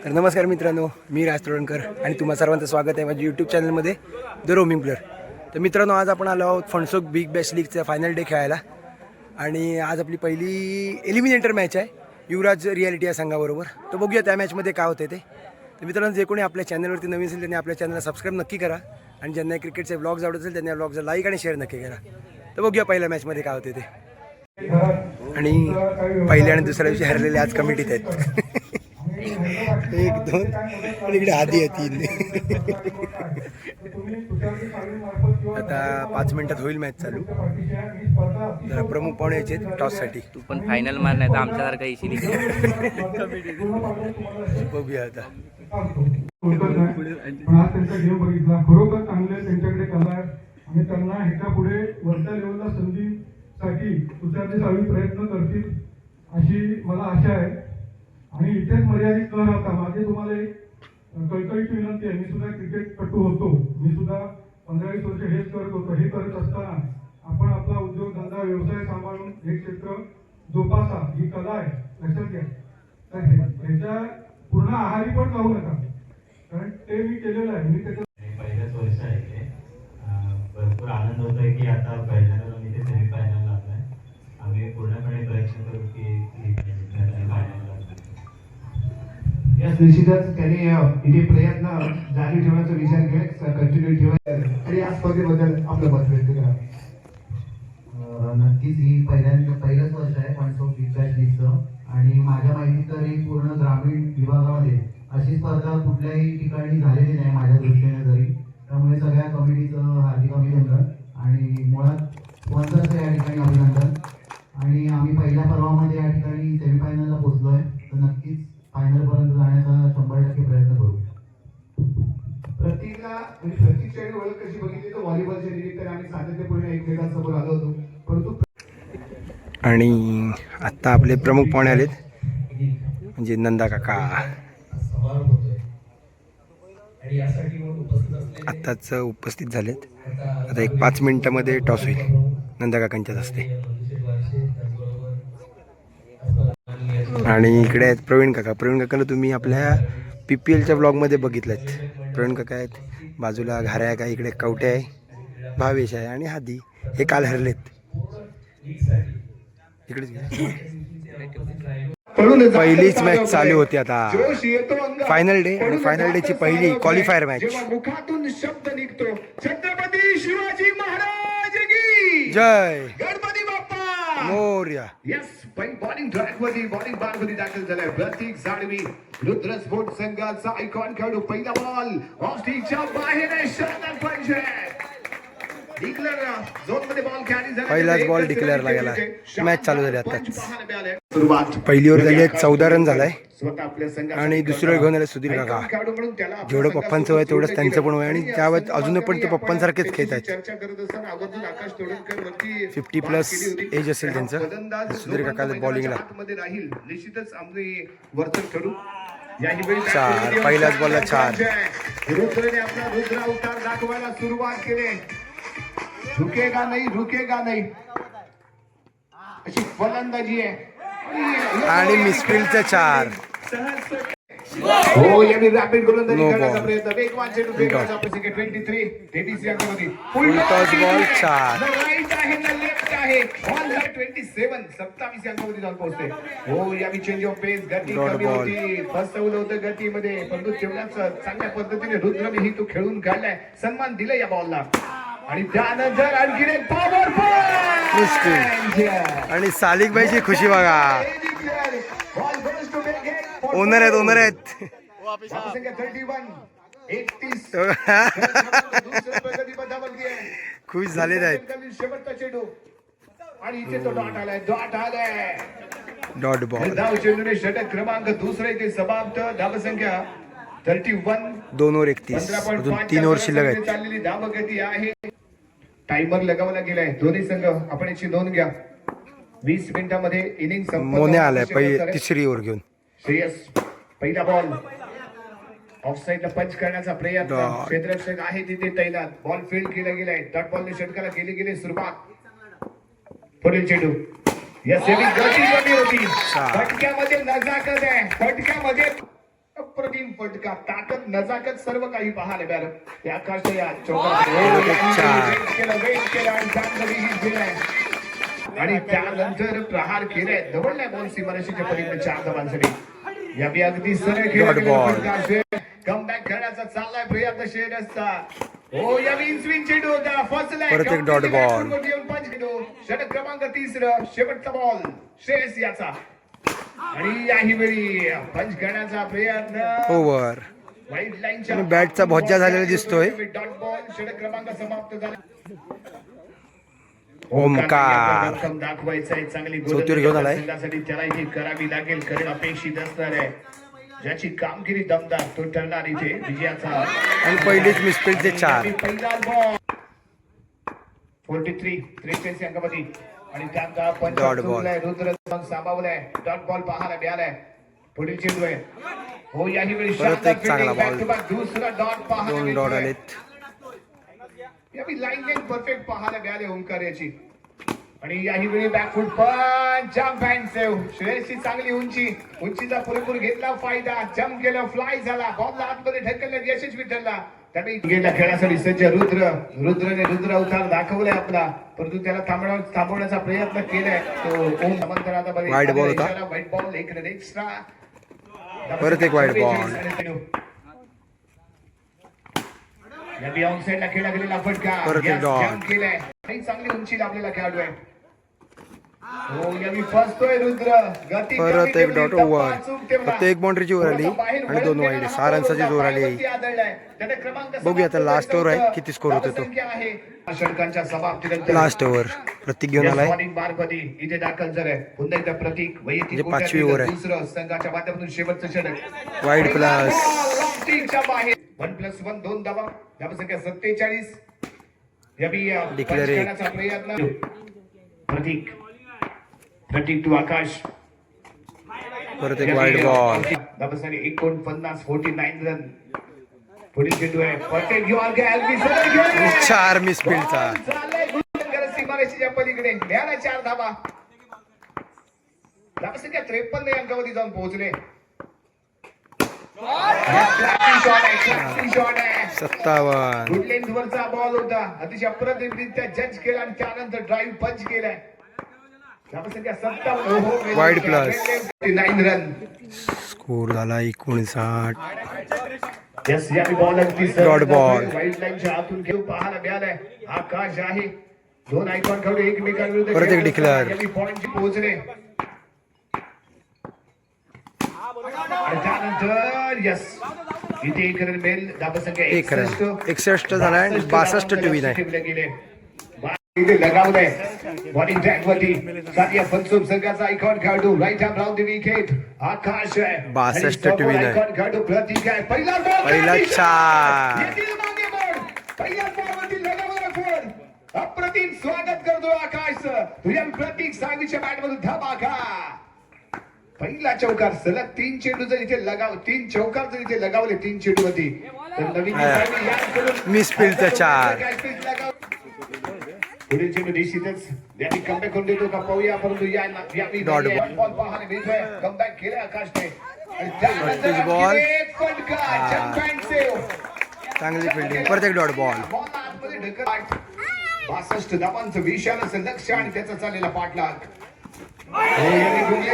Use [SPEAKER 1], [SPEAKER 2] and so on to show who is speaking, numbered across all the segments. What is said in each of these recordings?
[SPEAKER 1] तर नमस्कार मित्रांनो, मी राज तोडणकर आणि तुम्हा सर्वांचं स्वागत आहे माझ्या यूट्यूब चॅनलमध्ये द रोमिंग प्लेअर. तर मित्रांनो, आज आपण आलो आहोत फणसोक बिग बॅश लीगचा फायनल डे खेळायला आणि आज आपली पहिली एलिमिनेटर मॅच आहे युवराज रियालिटी या संघाबरोबर. तर बघूया त्या मॅचमध्ये काय होते ते. तर मित्रांनो, जे कोणी आपल्या चॅनलवरती नवीन असेल त्यांनी आपल्या चॅनलला सबस्क्राईब नक्की करा आणि ज्यांना क्रिकेटचे व्लॉग्स आवडत असेल त्यांनी व्लॉगचा लाईक आणि शेअर नक्की करा. तर बघूया पहिल्या मॅचमध्ये काय होते ते. आणि पहिल्या आणि दुसऱ्या दिवशी हरलेले आज कमिटीत आहेत. एक दोन आणि इकडे आधी आहे तीन. आता 5 मिनिटात होईल मॅच चालू. जरा प्रमुख पाहुणे यायचे टॉससाठी.
[SPEAKER 2] तू पण फायनल मार नाही तर आमच्यासारखा येशील.
[SPEAKER 1] बघूया आता.
[SPEAKER 3] आज त्यांचा गेम बघितला, खरोखर चांगले त्यांच्याकडे कला आहे आणि त्यांना ह्याच्या पुढे वरच्या लेवलला संधीसाठी तुषारने चालू प्रयत्न करतील अशी मला आशा आहे. आणि इथेच मर्यादित न राहता माझे तुम्हाला एक कळकळीची विनंती आहे. मी सुद्धा क्रिकेटपटू होतो, मी सुद्धा 15-20 वर्ष हेच करत होतो. हे करत असताना आपण आपला उद्योग धंदा व्यवसाय सांभाळून हे क्षेत्र जोपासा, ही कला आहे, लक्षात घ्या. तर ह्याच्या पूर्ण आहारी पण जाऊ नका, कारण ते मी केलेलं आहे. मी त्याच्या
[SPEAKER 4] पहिल्याच वर्ष आहे ते. भरपूर आनंद होतोय की आता पहिल्यांदा मी ते सेमीफायनलला आलोय. आम्ही पूर्णपणे प्रयत्न करू की फायनलला.
[SPEAKER 5] याच निश्चितच त्यांनी इथे प्रयत्न जारी ठेवण्याचा विचार केला, कंटिन्यू ठेवायचा. आणि या स्पर्धेबद्दल आपलं मत व्यक्त करा.
[SPEAKER 6] नक्कीच ही पहिलंच वर्ष आहे फणसोक बिग बॅश लीगचं आणि माझ्या माहिती तर ही पूर्ण ग्रामीण विभागामध्ये अशी स्पर्धा कुठल्याही ठिकाणी झालेली नाही माझ्या दृष्टीने तरी. त्यामुळे सगळ्या कमिटीचं हार्दिक अभिनंदन आणि मुळात स्पॉन्सरचं या ठिकाणी अभिनंदन. आणि आम्ही पहिल्या पर्वामध्ये या ठिकाणी सेमीफायनलला पोहोचलोय, तर नक्कीच फायनलपर्यंत जाण्याचा 100% प्रयत्न करू.
[SPEAKER 5] प्रत्येकची ओळख कशी बघितली तर व्हॉलीबॉलच्या निमित्ताने आम्ही सातत्यपूर्ण एकमेकांसमोर आलो होतो, परंतु
[SPEAKER 1] आणि आत्ता आपले प्रमुख पाहुणे आलेत, म्हणजे नंदा काका आत्ताच उपस्थित झालेत. आता एक 5 मिनिटामध्ये टॉस होईल नंदा काकांच्याच हस्ते. आणि इकडे आहेत प्रवीण काका. प्रवीण काकाला तुम्ही आपल्या PPLच्या ब्लॉगमध्ये बघितलं आहेत. प्रवीण काका आहेत, बाजूला घाऱ्या आहे, का इकडे कवटे आहे, भावेश आहे आणि हादी. हे काल हरलेत इकडेच. पहिलीच मॅच चालू होती आता, फायनल डे आणि फायनल डेची पहिली क्वालिफायर मॅच.
[SPEAKER 5] मुखातून शब्द निघतो छत्रपती शिवाजी महाराज की
[SPEAKER 1] जय,
[SPEAKER 5] गणपती बाप्पा
[SPEAKER 1] मोरया.
[SPEAKER 5] यस, बॉलिंग ट्रॅकमध्ये दाखल झालाय प्रतीक साळवी, रुद्र स्पोर्ट संघाचा आयकॉन खेळाडू. पहिला बॉल ऑफ स्टिकच्या बाहेर आहे, शानदार पंच
[SPEAKER 1] पहिलाच बॉल डिक्लेअरला गेला. मॅच चालू झाली आता. पहिली ओव्हर झाली आहे, 14 रन झालाय. आणि दुसरी ओव्हर घेऊन आले सुधीर काका. जेवढं पप्पांचं वय तेवढंच त्यांचं पण वय आणि त्यावेळेस अजून पण ते पप्पांसारखेच खेळत आहेत. 50+ एज असेल त्यांचं. सुधीर काका बॉलिंगला 4. पहिल्याच बॉलला 4.
[SPEAKER 5] रुद्रने आपला रुद्र अवतार दाखवायला सुरुवात केली. रुकेगा नाही अशी फलंदाजी आहे
[SPEAKER 1] आणि मिसफिल्डचं 4.
[SPEAKER 5] हो, याने रॅपिड गोलंदाजी करण्याचा प्रयत्न. वेगवान चेंडू फेकण्याचा प्रयत्न. 23 अंकामध्ये
[SPEAKER 1] फुल टॉस बॉल 4.
[SPEAKER 5] राईट आहे ना लेफ्ट आहे. बॉल 27 अंकामध्ये जाऊन पोहोचते. हो, यावी चेंज ऑफ पेस. गती कमी होती, फसवलं होतं गतीमध्ये, परंतु तेवढ्याच चांगल्या पद्धतीने रुद्रने ही तो खेळून काढलाय. सन्मान दिला या बॉलला. आणि त्यानंतर आणखी एक पॉवरफुल
[SPEAKER 1] आणि सालिक भाईची खुशी बघा. ओनर आहेत. खुश झालेले आहेत.
[SPEAKER 5] शेवटचा चेंडू आणि इथे तो डॉट आलाय.
[SPEAKER 1] Dot ball.
[SPEAKER 5] धाव चेंडूने षटक क्रमांक दुसरे ते समाप्त. धावसंख्या 31.
[SPEAKER 1] 2 ओव्हर 31. अजून 3 ओव्हर शिल्लक आहेत.
[SPEAKER 5] चाललेली धावगती आहे. टाइमर लगावला गेलाय. दोन्ही संघ आपण याची नोंद घ्या. 20 मिनिटांमध्ये इनिंग
[SPEAKER 1] मोने आलाय तिसरी ओव्हर घेऊन.
[SPEAKER 5] श्रेयस पहिला बॉल ऑफसाईडला पंच करण्याचा प्रयत्न. क्षेत्ररक्षक आहे तिथे तैनात. बॉल फील्ड केला गेलाय. डॉट बॉलने षटकाला गेली सुरुवात. पुढील चेंडू या सेमी गती कमी होती. फटक्यामध्ये नजाकत आहे. फटक्यामध्ये अप्रतिम फटका, ताकद, नजाकत सर्व काही पाहायला मिळालं. त्या आकाशच्या या चौकात आणि त्यानंतर प्रहार केलाय, दवडलाय बॉल सीमारेषेच्या पलीकडे 4 धावांसाठी. या बी अगदी सरळ खेळ कमबॅक करण्याचा चाललाय प्रयत्न शेरसचा. हो या स्विंग चेंडू होता, फसलाय.
[SPEAKER 1] परत एक डॉट बॉल.
[SPEAKER 5] पंच खेळू. षटक क्रमांक 3, शेवटचा बॉल श्रेयस याचा. आणि याही वेळी पंच करण्याचा प्रयत्न
[SPEAKER 1] ओव्हर.
[SPEAKER 5] वाईट लाईनच्या
[SPEAKER 1] आणि बॅटचा भोज्जा झालेला दिसतोय.
[SPEAKER 5] Dot ball. षटक क्रमांक समाप्त झाला.
[SPEAKER 1] ओमकार
[SPEAKER 5] दाखवायचा आहे, चांगली
[SPEAKER 1] चौथीवर घेऊन आलाय.
[SPEAKER 5] संघासाठी त्याला इथे करावी लागेल, करेल अपेक्षित असणार आहे. ज्याची कामगिरी दमदार तो ठरणार इथे विजयाचा.
[SPEAKER 1] आणि पहिलीच मिसफिल्डचे 4.
[SPEAKER 5] पहिला बॉल 43 अंकामध्ये आणि त्यात पंच
[SPEAKER 1] Dot ball.
[SPEAKER 5] चुकलाय, रुद्र सांभाळलाय. डॉट बॉल पाहायला मिळालाय. पुढील चेंडू आहे. हो याही वेळी
[SPEAKER 1] परत एक चांगला बॉल.
[SPEAKER 5] दुसरा डॉट पाहायला
[SPEAKER 1] 2 डॉट
[SPEAKER 5] मिळतोय.
[SPEAKER 1] आलेत.
[SPEAKER 5] यावी लाईन परफेक्ट पाहायला मिळाले ओंकार याची. आणि याही वेळी बॅकफुट पंच, जम्प हँड सेव्ह. श्रेयसची चांगली उंचीचा पुरेपूर घेतला फायदा. जम्प केलं, फ्लाय झाला, बॉलला आतमध्ये ढकलण्यात यशस्वी ठरला. त्यावेळी गेल्या खेळासाठी सज्ज रुद्रने रुद्र अवतार दाखवलाय आपला, परंतु त्याला थांबवण्याचा प्रयत्न केलाय. तो ओम सामंत आता
[SPEAKER 1] वाईड बॉल होता.
[SPEAKER 5] वाईट बॉल, एक रन एक्स्ट्रा.
[SPEAKER 1] परत एक वाईड बॉल.
[SPEAKER 5] यावी ऑनसाइडला खेळला गेलेला फटका.
[SPEAKER 1] परत एक डॉट.
[SPEAKER 5] जम्प केलाय आणि चांगली उंची लाभलेला खेळाडू आहे. हो यावी फसतोय रुद्र. गती
[SPEAKER 1] परत
[SPEAKER 5] कमी
[SPEAKER 1] एक डॉट
[SPEAKER 5] ठेवली,
[SPEAKER 1] ओव्हर.
[SPEAKER 5] टप्पा चूक ठेवला.
[SPEAKER 1] फक्त एक बाउंड्रीची ओव्हर आली आणि 2 वाईड. 6 रन्साची जोर आली. बघूया आता लास्ट ओव्हर आहे, किती स्कोर होतो तो.
[SPEAKER 5] षटकांच्या समाप्तीनंतर
[SPEAKER 1] लास्ट ओव्हर प्रतीक घेऊन आलाय.
[SPEAKER 5] मार्गमध्ये इथे दाखल झालाय. पुन्हा एकदा प्रतीक वैयक्तिक
[SPEAKER 1] म्हणजे 5वी ओव्हर आहे.
[SPEAKER 5] दुसरं संघाच्या माध्यमातून शेवटचं षटक.
[SPEAKER 1] Wide plus.
[SPEAKER 5] बाहेर 1+1 2 धावा. धावसंख्या 47. यावी
[SPEAKER 1] Declare it.
[SPEAKER 5] करण्याचा प्रयत्न. प्रतीक टू आकाश.
[SPEAKER 1] परत एक वाईड बॉल.
[SPEAKER 5] धावसंख्या 49 49 रन. पुढील चेंडू आहे. परफेक्ट यू आर
[SPEAKER 1] 4 मिसफिल्डचा.
[SPEAKER 5] सीमारेषेच्या पलीकडे मिळाला 4 धावा. धावसंख्या 53 अंकावधी जाऊन पोहोचले.
[SPEAKER 1] 57.
[SPEAKER 5] गुड लेंथ वरचा बॉल होता, अतिशय अप्रतिमरित्या जज केला आणि त्यानंतर ड्राईव्ह पंच केलाय. धावसंख्या 57.
[SPEAKER 1] Wide plus.
[SPEAKER 5] 9 रन.
[SPEAKER 1] स्कोर झाला 59.
[SPEAKER 5] यस या बॉल
[SPEAKER 1] Dot ball.
[SPEAKER 5] वाईट लाईनच्या आतून खेळ पाहायला मिळालाय. आकाश आहे. 2 आयकॉन खेळून एकमेकांविरुद्ध
[SPEAKER 1] परत एक declare.
[SPEAKER 5] पॉइंट पोहोचले. आणि त्यानंतर यस इथे 1 रन मिळेल. धावसंख्या
[SPEAKER 1] 1 रन. 61 झाला आणि 62 टू विन आहे.
[SPEAKER 5] इथे लगावलंय बॉलिंग ट्रॅक वरती. सानिया फनसूम संघाचा आयकॉन खेळाडू right hand round the wicket Akash आहे.
[SPEAKER 1] 62 टू विन आहे.
[SPEAKER 5] आयकॉन खेळाडू प्रतीक आहे. पहिला बॉल.
[SPEAKER 1] पहिला 4.
[SPEAKER 5] पहिल्या बॉलवरती लगावला फोन. अप्रतिम स्वागत करतो आकाशचं. तुझ्या प्रतीक सावीच्या बॅटमधून धमाका. पहिला चौकार सलग 3 चेंडू जर इथे 3 चौकार जर इथे लगावले 3 चेंडू वरती तर नवीन
[SPEAKER 1] मिसफिल्डचा 4.
[SPEAKER 5] पुढील चेंडू निश्चितच यांनी कमबॅक करून देतो का पाहूया, परंतु या
[SPEAKER 1] Dot ball.
[SPEAKER 5] बॉल पाहायला मिळतोय. कमबॅक केलं आकाशने आणि
[SPEAKER 1] Practice ball.
[SPEAKER 5] फटका जम्प अँड सेव्ह.
[SPEAKER 1] चांगली फिल्डिंग. परत एक डॉट बॉल.
[SPEAKER 5] बॉल आतमध्ये ढकल. 62 धावांचं विशाल असं लक्ष आणि त्याचा चाललेला पाठलाग.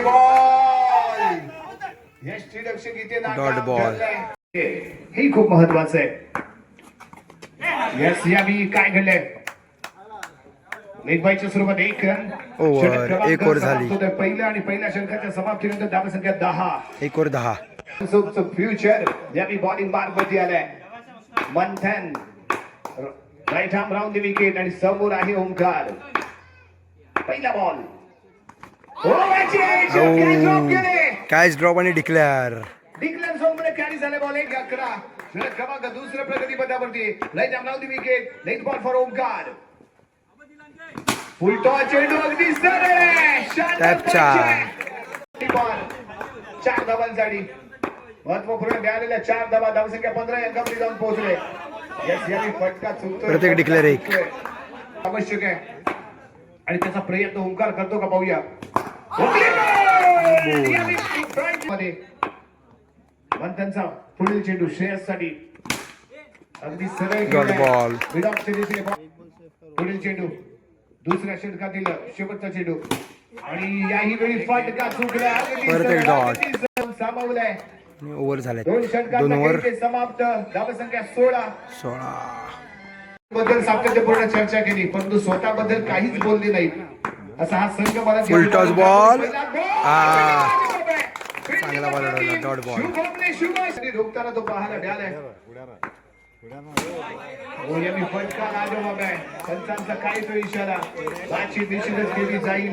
[SPEAKER 5] बॉल यष्टीरक्षक इथे
[SPEAKER 1] Dot ball.
[SPEAKER 5] हे खूप महत्वाचं आहे. यस यावी काय घडलंय. लेगबाईच्या स्वरूपात 1 रन.
[SPEAKER 1] ओव्हर. 1 ओव्हर झाली.
[SPEAKER 5] पहिल्या आणि पहिल्या षटकाच्या समाप्तीनंतर धावसंख्या 10.
[SPEAKER 1] 1 ओव्हर 10.
[SPEAKER 5] फ्युचर यावी बॉलिंग मार्क मध्ये आलाय. Manthan right arm round the wicket आणि समोर आहे ओंकार. पहिला बॉल.
[SPEAKER 1] कॅच ड्रॉप आणि डिक्लेअर.
[SPEAKER 5] डिक्लेअर झोनमध्ये कॅरी झाले बॉल 1-11. षटक क्रमांक दुसऱ्या प्रगती पदावरती right arm round the wicket. Leg ball for Omkar. Full toss चेंडू अगदी सरळ.
[SPEAKER 1] टॅप 4.
[SPEAKER 5] 4 धावांसाठी महत्वपूर्ण मिळालेल्या 4 धावा. धावसंख्या 15 अंकावरती जाऊन पोहोचले. यस यावी फटका चुकतोय.
[SPEAKER 1] प्रत्येक डिक्लेअर 1.
[SPEAKER 5] आवश्यक आहे आणि त्याचा प्रयत्न ओंकार करतो का पाहूया. मंथनचा पुढील चेंडू श्रेयससाठी अगदी सरळ
[SPEAKER 1] Dot ball.
[SPEAKER 5] मिड ऑफच्या दिशेने ball. पुढील चेंडू दुसऱ्या षटकातील शेवटचा चेंडू आणि याही वेळी फटका चुकला अगदी
[SPEAKER 1] परत एक
[SPEAKER 5] सरळ,
[SPEAKER 1] dot.
[SPEAKER 5] अगदी सरळ सामावलाय.
[SPEAKER 1] ओव्हर झाले
[SPEAKER 5] दोन
[SPEAKER 1] 2
[SPEAKER 5] षटकांचा
[SPEAKER 1] ओव्हर
[SPEAKER 5] खेळ समाप्त. धावसंख्या 16
[SPEAKER 1] 16.
[SPEAKER 5] बद्दल सातत्यपूर्ण चर्चा केली परंतु स्वतःबद्दल काहीच बोलले नाही असा हा संघ मला
[SPEAKER 1] Full toss ball.
[SPEAKER 5] चांगला
[SPEAKER 1] चांगला ball उडवला, dot ball.
[SPEAKER 5] रोखताना तो पाहायला मिळालाय. हो, यांनी फटका लाजवाब आहे. पंचांचा काय तो इशारा बाची निश्चितच केली जाईल.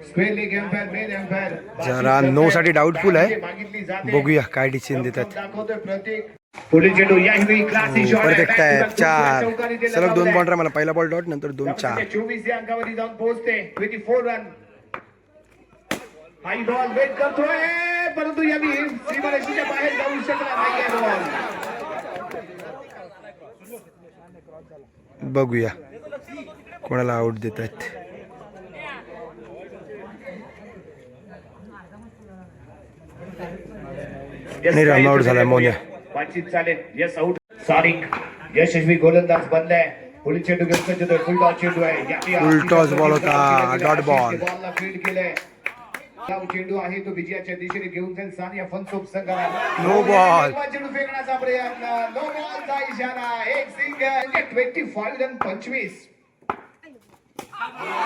[SPEAKER 5] स्क्वेअरली एम्पायर मेन एम्पायर
[SPEAKER 1] जरा नो साठी डाऊटफुल आहे.
[SPEAKER 5] मागितली जाते.
[SPEAKER 1] बघूया काय डिसिजन देतात.
[SPEAKER 5] दाखवतोय प्रत्येक पुढील चेंडू याही क्लासी शॉट
[SPEAKER 1] परत एक टॅप 4 सलग 2 बाउंड्री मला पहिला बॉल डॉट नंतर 2 4.
[SPEAKER 5] 24 या अंकावरती जाऊन पोहोचते 24 रन. हाई बॉल वेट करतोय परंतु यावी सीमारेषेच्या बाहेर जाऊ शकला नाहीये बॉल.
[SPEAKER 1] बघूया कोणाला आउट देत आहेत. आणि रन आउट झाला मोन्या.
[SPEAKER 5] बातचीत चालेल. Yes out. सारिक यशस्वी गोलंदाज बनलाय. पुढील चेंडू घेऊन सज्ज होतोय. फुल टॉस चेंडू आहे.
[SPEAKER 1] Full toss ball होता, dot ball.
[SPEAKER 5] बॉलला फील्ड केलंय. चेंडू आहे तो विजयाच्या दिशेने घेऊन जाईल सानिया फनसोप संघाला.
[SPEAKER 1] No ball.
[SPEAKER 5] चेंडू फेकण्याचा प्रयत्न. नो बॉलचा इशारा. एक सिंगल. 25 रन 25.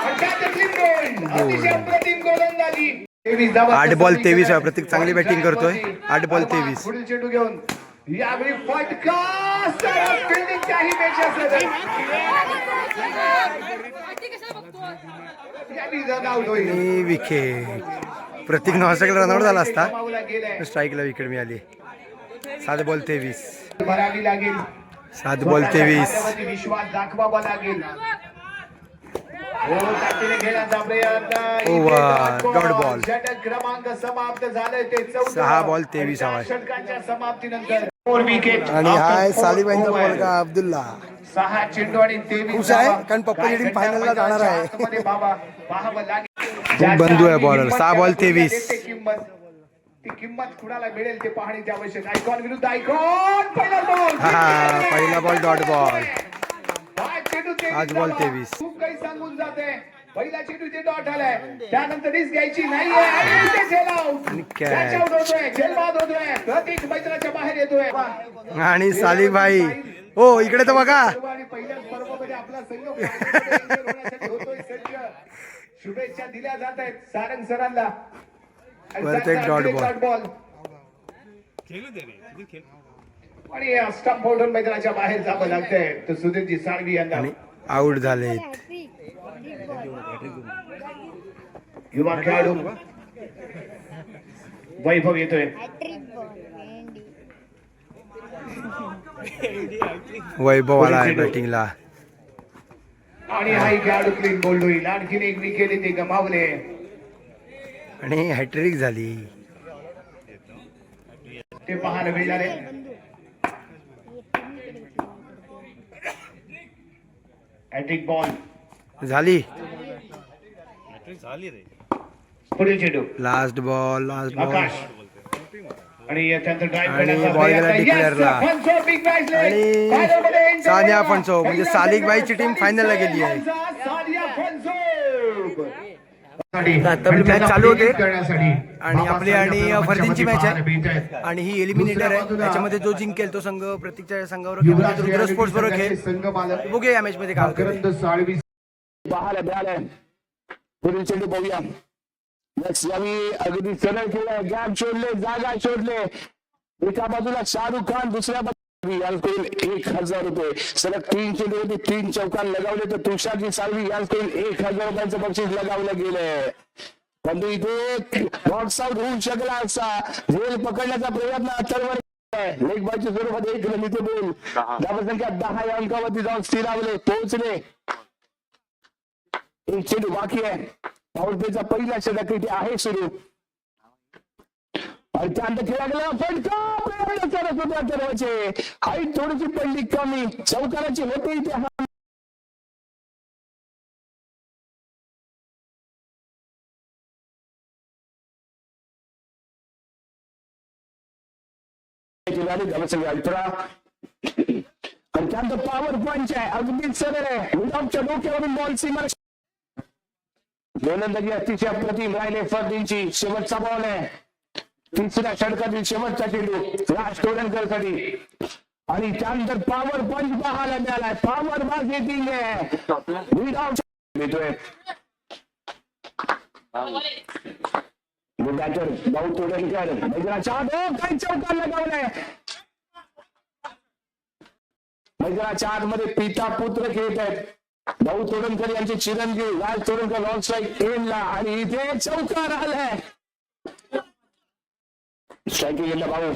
[SPEAKER 5] अत्याधिक गोल. अतिशय अप्रतिम गोलंदाजी.
[SPEAKER 1] 8 बॉल 23 आहे. प्रत्येक चांगली बॅटिंग करतोय. 8 बॉल 23.
[SPEAKER 5] पुढील चेंडू घेऊन यावेळी फटका फिल्डिंगच्याही पेक्षा सदर. यावेळी रन आउट होईल.
[SPEAKER 1] आणि विकेट. प्रत्येक नॉस्टॅकला रनआउट झाला असता.
[SPEAKER 5] गमावला गेलाय.
[SPEAKER 1] स्ट्राईकला विकेट मिळाली. 7 बॉल 23.
[SPEAKER 5] भरावी लागेल.
[SPEAKER 1] 7 बॉल 23.
[SPEAKER 5] स्वतःच्या विश्वास दाखवावा लागेल. हो, ताकदीने घेण्याचा प्रयत्न.
[SPEAKER 1] Over. Dot ball.
[SPEAKER 5] षटक क्रमांक समाप्त झाले ते 14.
[SPEAKER 1] 6 बॉल 23
[SPEAKER 5] आणि
[SPEAKER 1] हवाय.
[SPEAKER 5] त्या षटकांच्या समाप्तीनंतर 4 विकेट.
[SPEAKER 1] आणि हाय सालिबाईंचा मुलगा अब्दुल्ला
[SPEAKER 5] 6 चेंडू आणि 23
[SPEAKER 1] खुश आहे,
[SPEAKER 5] धावा.
[SPEAKER 1] कारण पप्पाची
[SPEAKER 5] काय
[SPEAKER 1] टीम
[SPEAKER 5] घडलं
[SPEAKER 1] फायनलला जाणार आहे.
[SPEAKER 5] आतमध्ये पाहावं लागेल.
[SPEAKER 1] खूप बंधू आहे बॉलर.
[SPEAKER 5] ज्याच्या
[SPEAKER 1] 6 बॉल
[SPEAKER 5] हिंमत
[SPEAKER 1] 23.
[SPEAKER 5] देते किंमत. ती किंमत कुणाला मिळेल ते पाहण्याची आवश्यक. आयकॉन विरुद्ध आयकॉन. पहिला बॉल.
[SPEAKER 1] हा पहिला बॉल डॉट बॉल.
[SPEAKER 5] 5
[SPEAKER 1] बॉल 23.
[SPEAKER 5] खूप काही सांगून जाते. पहिला चेंडू ते डॉट आलाय. त्यानंतर रिस्क घ्यायची नाहीये. आणि इथे झेल आउट.
[SPEAKER 1] काय?
[SPEAKER 5] कॅच आउट होतोय. झेलबाद होतोय. प्रतीक मैदानाच्या बाहेर येतोय.
[SPEAKER 1] आणि सालिक भाई हो इकडे तर बघा.
[SPEAKER 5] आणि पहिल्याच पर्वामध्ये आपला संघ होण्यासाठी होतोय सज्ज. शुभेच्छा दिल्या जात आहेत सारंग सरांना.
[SPEAKER 1] परत एक डॉट बॉल.
[SPEAKER 5] आणि स्टंप होल्डर मैदानाच्या बाहेर जावं लागतंय. तर सुधीरजी साळवी यांना
[SPEAKER 1] आणि आउट झालेत.
[SPEAKER 5] युवा खेळाडू वैभव येतोय.
[SPEAKER 1] वैभव आला आहे बॅटिंगला.
[SPEAKER 5] आणि हाही खेळाडू क्लीन बोल्ड होईल. आणखीन एक विकेट ते गमावले.
[SPEAKER 1] आणि हॅट्रिक झाली.
[SPEAKER 5] ते पाहायला मिळणार आहे. हॅट्रिक बॉल
[SPEAKER 1] झाली.
[SPEAKER 5] पुढील चेंडू
[SPEAKER 1] लास्ट बॉल
[SPEAKER 5] आकाश आणि त्यानंतर ड्राइव्ह
[SPEAKER 1] आणि
[SPEAKER 5] करण्याचा
[SPEAKER 1] बॉल गेला
[SPEAKER 5] प्रयत्न.
[SPEAKER 1] डिक्लेअरला.
[SPEAKER 5] Yes, फनसो big match leg.
[SPEAKER 1] आणि
[SPEAKER 5] Final मध्ये entry
[SPEAKER 1] सानिया
[SPEAKER 5] होणार.
[SPEAKER 1] फनसो म्हणजे
[SPEAKER 5] पहिला
[SPEAKER 1] सालिक
[SPEAKER 5] चेंडू
[SPEAKER 1] बाईची टीम फायनलला गेली आहे.
[SPEAKER 5] सानिया फनसो.
[SPEAKER 1] आता आपली मॅच चालू होते
[SPEAKER 5] करण्यासाठी
[SPEAKER 1] आणि आपली आणि फर्दींची मॅच
[SPEAKER 5] पाहायला मिळत
[SPEAKER 1] आहे.
[SPEAKER 5] आहेत.
[SPEAKER 1] आणि ही एलिमिनेटर आहे. त्याच्यामध्ये जो जिंकेल तो संघ प्रत्येकच्या संघावर रुद्र स्पोर्ट्स बरोबर खेळ.
[SPEAKER 5] संघ मालक
[SPEAKER 1] बघूया या मॅच मध्ये काय होतं ते.
[SPEAKER 5] मकरंद साळवी
[SPEAKER 7] पाहायला मिळालंय. पुढील चेंडू पाहूया. यावी अगदी सरळ केलं. गॅप शोधले, जागा शोधले. एका बाजूला शाहरुख खान, दुसऱ्या बाजूला याल कोईल 1000 रुपये. सलग 3 चेंडू होते, 3 चौकान लगावले तर तुषारजी साळवी याल कोईल 1000 रुपयांचं बक्षीस लगावलं गेलंय. परंतु इथे बॉक्स आउट होऊ शकला असा झेल पकडण्याचा प्रयत्न अथर्व लेग बायच्या स्वरूपात 1 रन इथे बोल. धावसंख्या 10 या अंकावरती जाऊन स्थिरावले, पोहोचले. एक चेंडू बाकी आहे. पॉवरप्लेचा पहिला षटक इथे आहे सुरू. आणि त्यानंतर खेळला गेला फटका. ठरवायचे हाईट थोडीशी पडली कमी. चौकाराची होते इथे हा झाली धावसंख्या 18 आणि त्यानंतर पॉवर पंच आहे अगदीच सरळ आहे विडाऊटच्या डोक्यावरून बॉल सीमा गोलंदाजी अतिशय अप्रतिम राहिले फर्दींची शेवटचा बॉल आहे तिसऱ्या षटकातील शेवटचा चेंडू राज तोडणकर साठी आणि त्यानंतर पॉवर पंच पाहायला मिळालाय पॉवर बाज येतील विडाऊट येतोय बॅटर भाऊ तोडणकर मैदानाच्या आत काही चौकार लगावलाय मैदानाच्या आतमध्ये पिता पुत्र खेळत आहेत भाऊ तोडणकर यांचे चिरंजीव राज तोडणकर लॉंग स्ट्राईक एंडला आणि इथे चौकार आलाय स्ट्राईकिंग भाऊ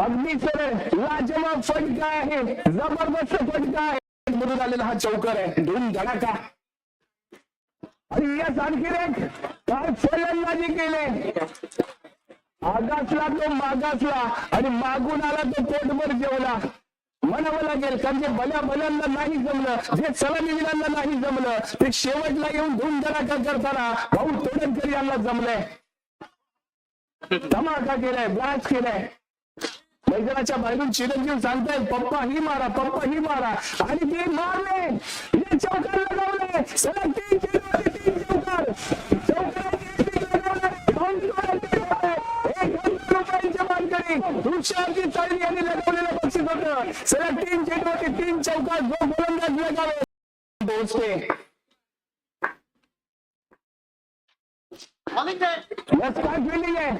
[SPEAKER 7] अगदी सरळ लाजवाब फटका आहे जबरदस्त फटका आहे मधून आलेला हा चौकार आहे धूम धडाका आणि याच आणखी एक काय फलंदाजी केले आगासला तो मागासला आणि मागून आला तो पोटभर जेवला म्हणावं लागेल कारण जे भल्यांना नाही जमलं जे सलामीवीरांना नाही जमलं ते शेवटला येऊन धूम धडाका करताना भाऊ तोडणकर यांना जमलंय धमाका केलाय ब्लास्ट केलाय मैदानाच्या बाहेरून चिरंजीव सांगतायत पप्पा ही मारा आणि ते मारले हे चौकार लगावले सलग 3 चौकार रुपयांच्या मानकरी वृक्षाची चाळी यांनी लगावलेलं बक्षीस होतं सलग 3 चेंडूवरती 3 चौकार जो गोलंदाज लगावे पोहोचते फील्डिंग आहे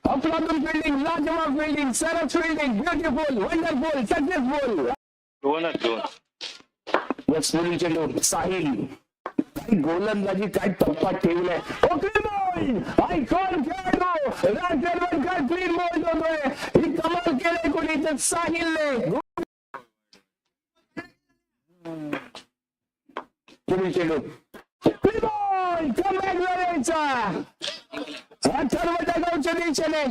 [SPEAKER 7] अफलातून फील्डिंग लाजवाब फील्डिंग सरस फील्डिंग ब्युटिफुल वंडरफुल सक्सेसफुल चेंडू साहिल गोलंदाजी काय टप्पा ठेवलाय क्लीन बॉल होतोय ही कमाल केलंय कोणी तर साहिलने चेंडू गावच्या दिशेने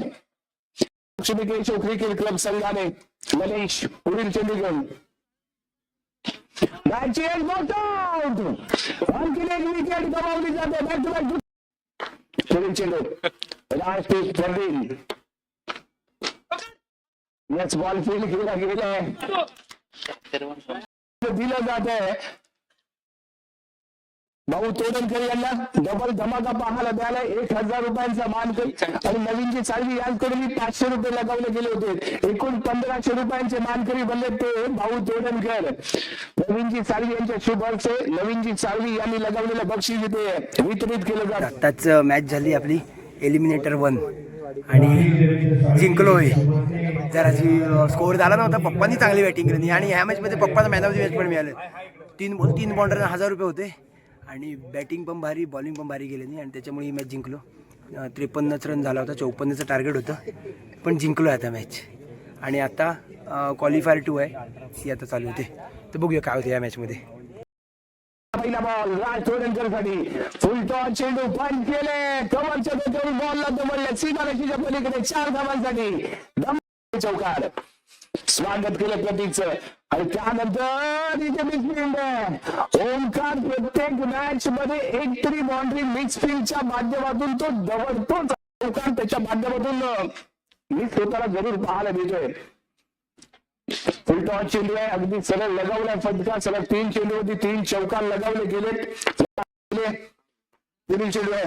[SPEAKER 7] लक्ष्मी केशव क्रिकेट क्लब संघाने मनीष पुढील चेंडू घेऊन आणखी एक विकेट गमावली जाते बॅक टू बॅक पुढील चेंडू राजदीप परवीन याच बॉल फील्ड केला गेलाय दिलं जात आहे भाऊ तोडणकर यांना डबल धमाका पाहायला मिळाला 1000 रुपयांचा मानकरी आणि नवीनची चालवी यांकडून 500 रुपये लगावले गेले होते एकूण 1500 रुपयांचे मानकरी बनले ते भाऊ तोडणकर नवीनची चालवी यांच्या शुभ हस्ते नवीनची चालवी यांनी लगावलेलं बक्षीस इथे वितरित केलं जातं
[SPEAKER 1] आत्ताच मॅच झाली आपली एलिमिनेटर 1 आणि जिंकलोय जराची स्कोअर झाला नव्हता पप्पांनी चांगली बॅटिंग केली आणि ह्या मॅचमध्ये पप्पाला मॅन ऑफ द मॅच पण मिळालं 3 बॉलरना 1000 रुपये होते आणि बॅटिंग पण भारी बॉलिंग पण भारी गेली नाही आणि त्याच्यामुळे ही मॅच जिंकलो 53 रन झाला होता 54चं टार्गेट होतं पण जिंकलो आता मॅच आणि आता क्वालिफायर 2 आहे ती आता चालू होते तर बघूया काय होते या मॅचमध्ये
[SPEAKER 7] पहिला बॉल राज तोडणकरसाठी फुल टॉस चेंडू पंच केले कमरच्या डोक्यावरून बॉलला दमडले सीमारेषेच्या पलीकडे 4 धावांसाठी चौकार स्वागत केलं प्रतीकचं आणि त्यानंतर इथे मिक्स फील्ड आहे ओमकार प्रत्येक मॅच मध्ये एक तरी बाउंड्री मिक्स फील्डच्या माध्यमातून तो दवडतो ओमकार त्याच्या माध्यमातून मिक्स होताना जरूर पाहायला मिळतोय फुल टॉस चेंडू आहे अगदी सरळ लगावलाय फटका सलग 3 चेंडूवरती 3 चौकार लगावले गेलेत पुढील चेंडू आहे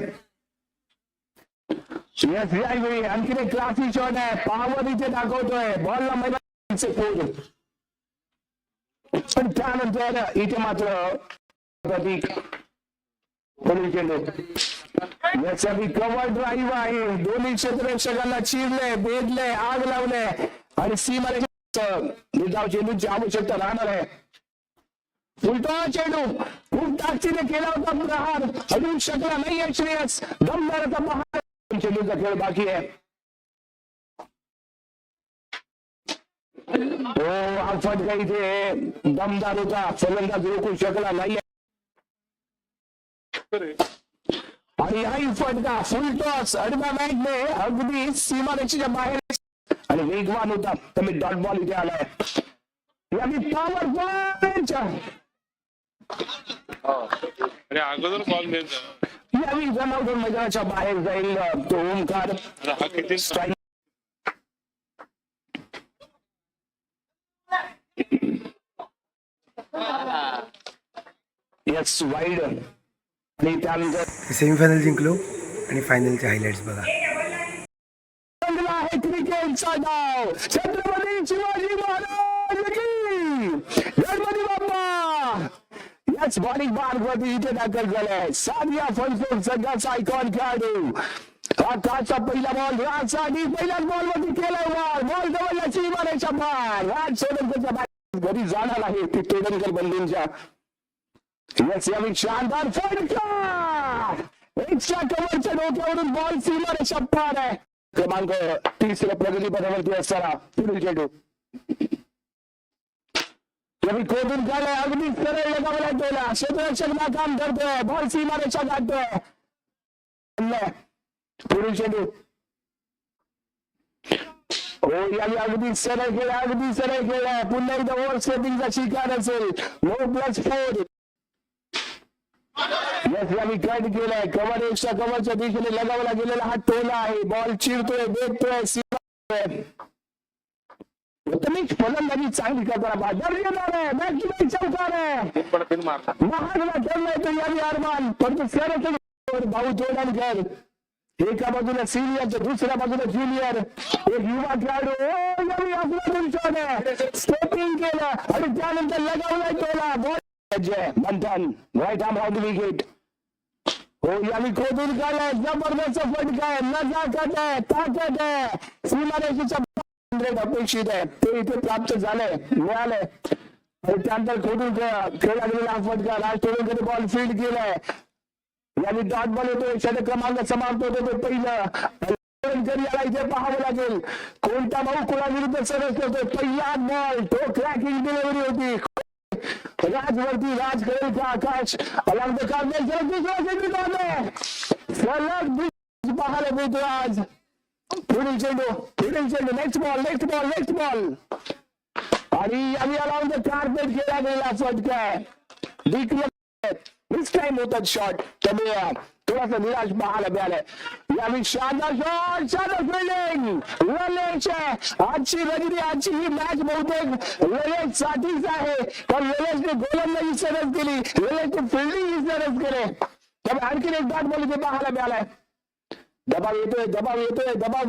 [SPEAKER 7] आणखी एक क्लासी शॉट आहे पॉवर इथे दाखवतोय बॉलला मैदानाचे पोट पण त्यानंतर इथे मात्र प्रतीक पुढील चेंडू यासाठी कव्हर ड्राईव्ह आहे दोन्ही क्षेत्ररक्षकांना चिरले भेदले आग लावले आणि सीमारेषा निर्धाव चेंडूची आवश्यकता राहणार आहे उलटा चेंडू खूप ताकदीने केला होता प्रहार अजून शकला नाही आहे श्रेयस दमदाराचा पहार चेंडूचा खेळ बाकी आहे हा फटका इथे दमदार होता फलंदाज रोखू शकला नाही आणि हाही फटका फुल टॉस अडवा मॅचने अगदी सीमारेषेच्या बाहेर आणि वेगवान होता तर मी डॉट बॉल इथे आलाय यावी पॉवर पंच
[SPEAKER 8] अगोदर बॉल
[SPEAKER 7] यावी रनआउट मैदानाच्या बाहेर जाईल तो ओमकार स्ट्राईक येस वाईड आणि त्यानंतर
[SPEAKER 1] सेमीफायनल जिंकलो आणि फायनलचे हायलाइट्स बघा.
[SPEAKER 7] रंगला आहे क्रिकेटचा डाव. छत्रपती शिवाजी महाराज की गणपती बाप्पा. याच बॉलिंग मार्गवरती इथे दाखल झालाय सानिया फनसोड, सगळ्याचा आयकॉन खेळाडू. आकाशचा पहिला बॉल राजसाठी पहिल्याच बॉल वरती केलाय वार. बॉल जवळच्या सीमारेषा पार. राज सोडणकरच्या बॅट घरी जाणार आहे ती तोडणकर बंधूंच्या. यस यावेळी शानदार फटका. एक्स्ट्रा कव्हरच्या डोक्यावरून बॉल सीमारेषा पार आहे. क्रमांक 30 प्रगती पदावरती असताना पुढील चेंडू खोदून काढलाय. अगदी सरळ लगावला गेला. क्षेत्ररक्षक काम करतोय. बॉल सीमारेषा गाठतोय. पुढील चेंडू हो यावेळी अगदी सरळ गेला. अगदी सरळ गेला. पुन्हा एकदा ओव्हर स्टेपिंगचा शिकार असेल. 9+4. यस यावेळी कट केलाय. कव्हर एक्स्ट्रा कव्हरच्या दिशेने लगावला गेलेला हा टोला आहे. बॉल चिरतोय, देतोय, सीमारेषा. उत्तमिक फलंदाजी चांगली करताना दर्जेदार आहे. मॅच चौकार आहे. महागला ठरलाय तो यावेळी अरमान. परंतु सरळ भाऊ तोडणकर एका बाजूला सिनियर तर दुसऱ्या बाजूला ज्युनियर. एक युवा खेळाडू यावेळी स्टेपिंग केलं आणि त्यानंतर लगावलाय टोला. Ball Manthan right arm on the wicket. हो यावेळी खोदून काढलाय. जबरदस्त फटका आहे. नजाकत आहे, ताकद आहे. सीमारेषेच्या अपेक्षित आहे ते इथे प्राप्त झालंय, मिळालंय. आणि त्यानंतर खोदून खेळला गेलेला हा फटका. राज तोडणकर बॉल फील्ड केलाय. यावेळी डॉट बॉल होतोय. षटक क्रमांक समाप्त होतो ते पहिलं. याला इथे पाहावं लागेल कोणता भाऊ कोणाविरुद्ध सरस करतोय. पहिला बॉल तो क्रॅकिंग डिलिव्हरी होती. राजवरती राज करेल का आकाश अलग सलग पाहायला मिळतो आज. पुढील चेंडू नेक्स्ट बॉल आणि यावेळी अलाउंड द कार्पेट खेळला गेलेला फटका. दिस टाइम होतात शॉट त्यामुळे थोडासा निराश पाहायला मिळालाय. यावेळी शानदार शॉट, शानदार फिल्डिंग. ललेश आजची रजनी, आजची ही मॅच बहुतेक ललेश साठीच आहे. कारण ललेशने गोलंदाजी सरस केली, ललेशने फिल्डिंग ही सरस केले. त्यामुळे आणखीन एक डॉट बॉल इथे पाहायला मिळालाय. दबाव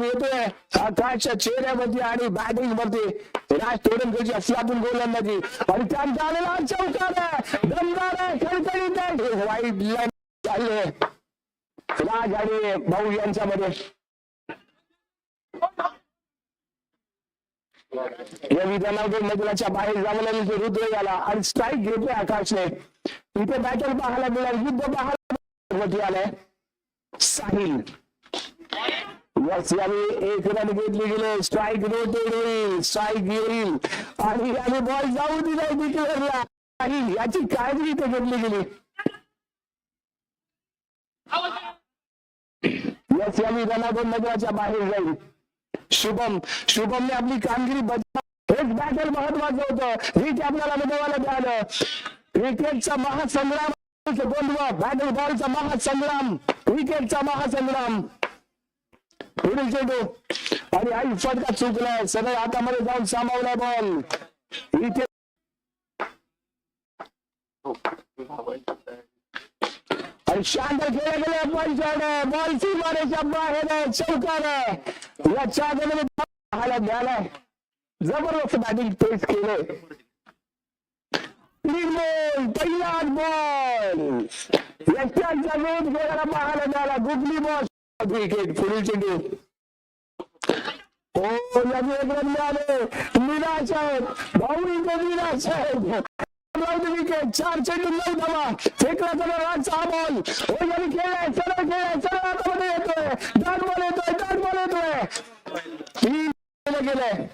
[SPEAKER 7] येतोय आकाशच्या चेहऱ्यावरती आणि बॅटिंग वरती. राज तोडणकरची अफलातून गोलंदाजी आणि त्यांचा आलेला चौकार आहे. दमदार आहे, खडखडीत आहे. वाईट लाईन चालले राज आणि भाऊ यांच्यामध्ये. या विधानावर मैदानाच्या बाहेर जावलेला रुद्र याला आणि स्ट्राईक घेतोय आकाशने. इथे बॅटल पाहायला मिळालं, युद्ध पाहायला आलंय. साहिल यस यावेळी एक रन घेतली गेले. स्ट्राईक रोटेट होईल, स्ट्राईक येईल आणि यावेळी बॉल जाऊ दिला डिक्लेअरला. साहिल याची काळजी इथे घेतली गेली. यस यावेळी रनावर मैदानाच्या बाहेर जाईल. शुभमने आपली कामगिरी बजावली. हेच बॅटल महत्वाचं होतं. हे आपल्याला बजावायला मिळालं. क्रिकेटचा महासंग्राम, बॅटल बॉलचा महासंग्राम, क्रिकेटचा महासंग्राम. पुढील चेंडू आणि आई फटका चुकलाय. सरळ हातामध्ये जाऊन सामावलाय बॉल. इथे आणि शानदार खेळला गेला पण बॉल सीमारेषा बाहेर आहे, चौकार आहे. याच्या आधी पाहायला मिळालाय. जबरदस्त बॅटिंग पेस केले. पहिला बॉल याच्या वेध खेळायला पाहायला मिळाला. Googly ball wicket. पुढील चेंडू हो याचे एक रन मिळाले. निराश आहेत भाऊ, इथे निराश आहेत. विकेट. 4 चेंडू 9 धावा. फेकला गेला राजचा हा बॉल. हो याने खेळलाय, सरळ हातामध्ये येतोय. डॉट बॉल येतोय. 3 गेलाय.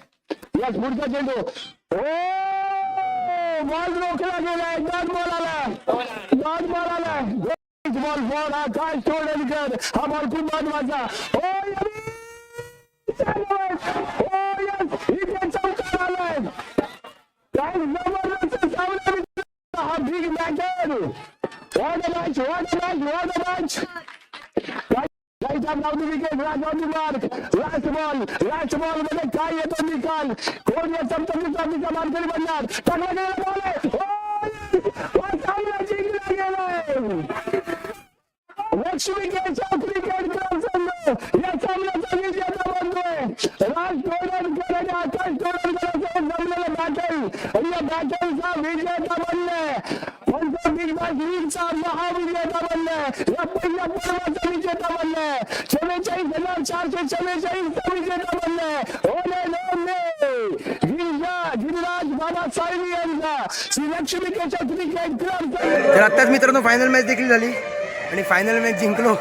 [SPEAKER 7] याच पुढचा चेंडू हो बॉल रोखला गेलाय. डॉट बॉल आलाय. बॉल फॉर आकाश तोडणकर. हा बॉल खूप महत्वाचा. इथे चौकार आलाय. काय जबरदस्त सामना हा big matter. What a match. Wicket. Last ball मध्ये काय येतो निकाल. कोण या सप्तमीचा मानकरी बनणार. टाकला गेला बॉल आहे. जिंकला गेलाय लक्ष्मी केशव क्रिकेट क्लब संघ या सामन्याचा विजेता बनतोय. राज तोडणकर आणि आकाश तोडणकर जमलेलं बॅटल आणि या बॅटलचा विजेता बनलाय. पंजाब बिग बॅश लीगचा महाविजेता बनलाय. या पहिल्या पर्वाचा विजेता बनलाय. 44,444 चा विजेता बनलाय. गिरिराज बाबासाहेब यांचा श्री लक्ष्मी केशव क्रिकेट क्लब.
[SPEAKER 1] तर आत्ताच मित्रांनो फायनल मॅच देखील झाली आणि फायनल मॅच जिंकलो.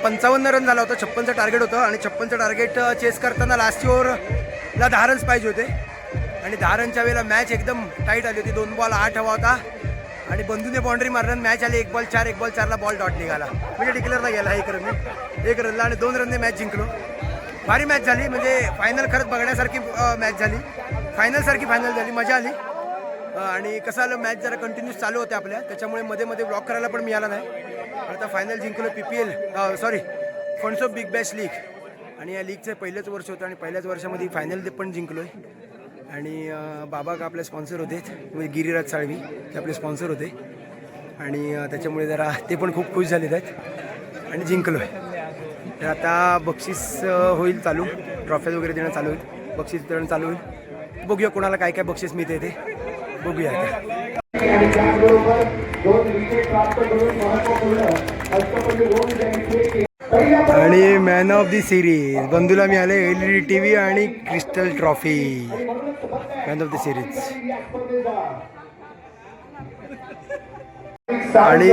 [SPEAKER 1] 55 रन झाला होता. 56चं टार्गेट होतं आणि 56चं टार्गेट चेस करताना लास्ट ओव्हरला 10 रन्स पाहिजे होते आणि 10 रनच्या वेळेला मॅच एकदम टाईट आली होती. 2 बॉल 8 हवा होता आणि बंधूने बाउंड्री मारल्यानं मॅच आली 1 बॉल 4, 1 बॉल 4ला बॉल डॉट निघाला. म्हणजे डिक्लेअरला गेला 1 रनला आणि 2 रनने मॅच जिंकलो. भारी मॅच झाली. म्हणजे फायनल खरंच बघण्यासारखी मॅच झाली. फायनलसारखी फायनल झाली. मजा आली. आणि कसं आलं मॅच जरा कंटिन्यूस चालू होते आपल्या, त्याच्यामुळे मध्ये मध्ये ब्लॉक करायला पण मिळाला नाही. आता फायनल जिंकलो PPL funds big Bash league आणि या लीगचं पहिलंच वर्ष होतं आणि पहिल्याच वर्षामध्ये फायनल पण जिंकलो आहे. आणि बाबा का आपले स्पॉन्सर होते म्हणजे गिरिराज साळवी ते आपले स्पॉन्सर होते आणि त्याच्यामुळे जरा ते पण खूप खुश झालेत आहेत आणि जिंकलो आहे. तर आता बक्षीस होईल चालू, ट्रॉफ्याज वगैरे देणं चालू होईल, बक्षीस देणं चालू होईल. बघूया कोणाला काय काय बक्षीस मिळते ते बघूया.
[SPEAKER 5] आणि त्याचबरोबर 2 विकेट प्राप्त करून महत्त्वपूर्ण अष्टपैलू गोल त्यांनी खेळ केला.
[SPEAKER 1] आणि मॅन ऑफ दी सिरीज बंधूला मिळाले LED TV आणि crystal trophy. Man of the series आणि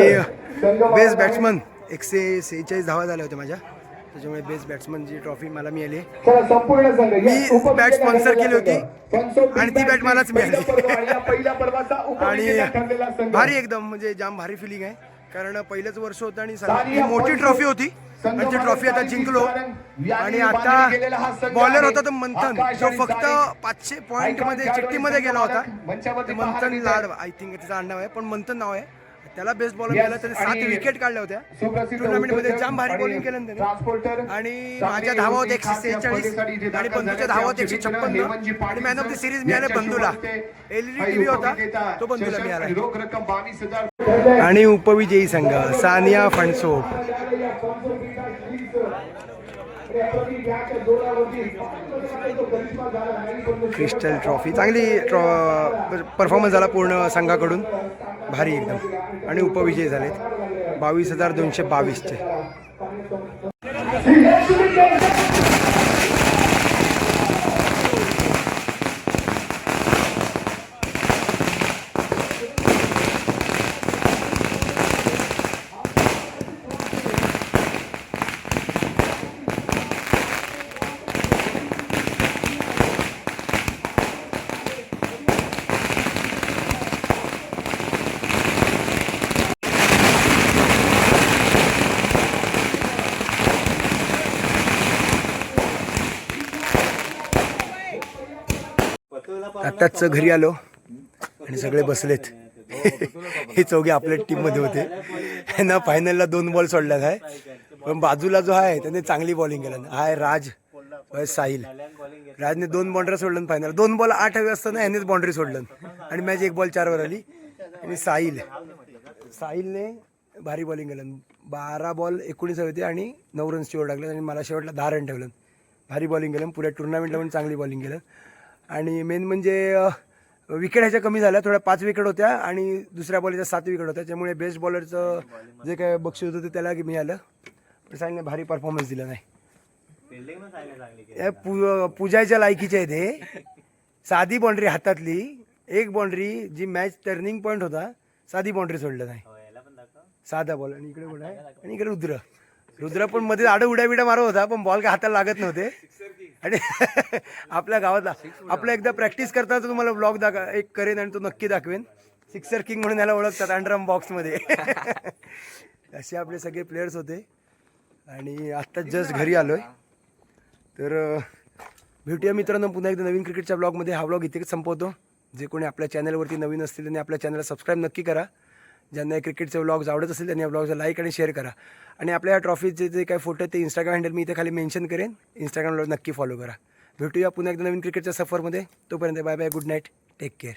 [SPEAKER 1] बेस्ट बॅट्समन 146 धावा झाल्या होत्या माझ्या, त्याच्यामुळे बेस्ट बॅट्समनची ट्रॉफी मला मिळाली.
[SPEAKER 5] संपूर्ण संघ
[SPEAKER 1] मी बॅट स्पॉन्सर केली होती आणि ती बॅट मलाच मिळाली. आणि भारी एकदम म्हणजे जाम भारी फिलिंग आहे कारण पहिलंच वर्ष होतं आणि सगळ्यात मोठी ट्रॉफी होती आणि ती ट्रॉफी आता जिंकलो. आणि आता बॉलर होता तो मंथन, जो फक्त 500 पॉईंटमध्ये चिठ्ठीमध्ये गेला होता. मंथन लाड आय थिंक त्याचं आडनाव आहे, पण मंथन नाव आहे. त्याला बेस्ट बॉलर मिळाला. त्याने 7 विकेट काढल्या होत्या टुर्नामेंटमध्ये. जाम भारी बॉलिंग केलं त्याने. आणि माझ्या धावा होत्या 146 आणि बंधूच्या धावा होत्या 156 आणि मॅन ऑफ द सिरीज मिळाले बंधूला. LED TV होता तो बंधूला मिळाला. आणि उपविजयी संघ सानिया फंडसोप. क्रिस्टल ट्रॉफी चांगली परफॉर्मन्स झाला पूर्ण संघाकडून, भारी एकदम. आणि उपविजयी झालेत 22,222चे. आत्ताच घरी आलो आणि सगळे बसलेत. हे चौघे आपल्या टीममध्ये होते. ना फायनलला 2 बॉल सोडला आहे, पण बाजूला जो आहे त्याने चांगली बॉलिंग केलं. हा आहे राज, साहिल. राजने 2 बाउंड्री सोडलं फायनल. 2 बॉल 8 हवे असताना ह्यानेच बाउंड्री सोडलं आणि मॅच 1 बॉल 4 वर आली. आणि साहिलने भारी बॉलिंग केलं. 12 बॉल 19 हवे होते आणि 9 रन्स शेवट टाकले आणि मला शेवटला 10 रन ठेवलं. भारी बॉलिंग केलं. पुऱ्या टुर्नामेंटला पण चांगली बॉलिंग केलं. आणि मेन म्हणजे विकेट ह्याच्या कमी झाल्या, थोड्या 5 विकेट होत्या आणि दुसऱ्या बॉलच्या 7 विकेट होत्या. त्यामुळे बेस्ट बॉलरचं जे काय बक्षीस होतं ते त्याला मिळालं. पण साईने भारी परफॉर्मन्स दिला नाही. पूजायच्या लायकीचे आहे ते. साधी बाउंड्री हातातली 1 बाउंड्री जी मॅच टर्निंग पॉईंट होता, साधी बाउंड्री सोडलं नाही. साधा बॉल. आणि इकडे कुठं आहे आणि इकडे रुद्र पण मध्ये आडं उड्या बिड्या मारत होता, पण बॉल काय हाताला लागत नव्हते. आणि आपल्या गावातला आपलं एकदा प्रॅक्टिस करता तर तुम्हाला ब्लॉग एक करेन आणि तो नक्की दाखवेन. सिक्सर किंग म्हणून याला ओळखतात अंडरम बॉक्समध्ये. असे आपले सगळे प्लेयर्स होते. आणि आत्ताच जस्ट घरी आलोय. तर भेटूया मित्रांनो पुन्हा एकदा नवीन क्रिकेटच्या ब्लॉगमध्ये. हा ब्लॉग इथेच संपवतो. जे कोणी आपल्या चॅनलवरती नवीन असतील त्यांनी आपल्या चॅनलला सबस्क्राईब नक्की करा. ज्यांना क्रिकेटचे व्लॉग्स आवडत असेल त्यांनी या ब्लॉगचा लाईक आणि शेअर करा. आणि आपल्या या ट्रॉफीचे जे काही फोटो ते इंस्टाग्राम हँडल मी इथे खाली मेन्शन करेन. इंस्टाग्रामला नक्की फॉलो करा. भेटूया पुन्हा एकदा नवीन क्रिकेटच्या सफरमध्ये. तोपर्यंत bye bye, good night, take care.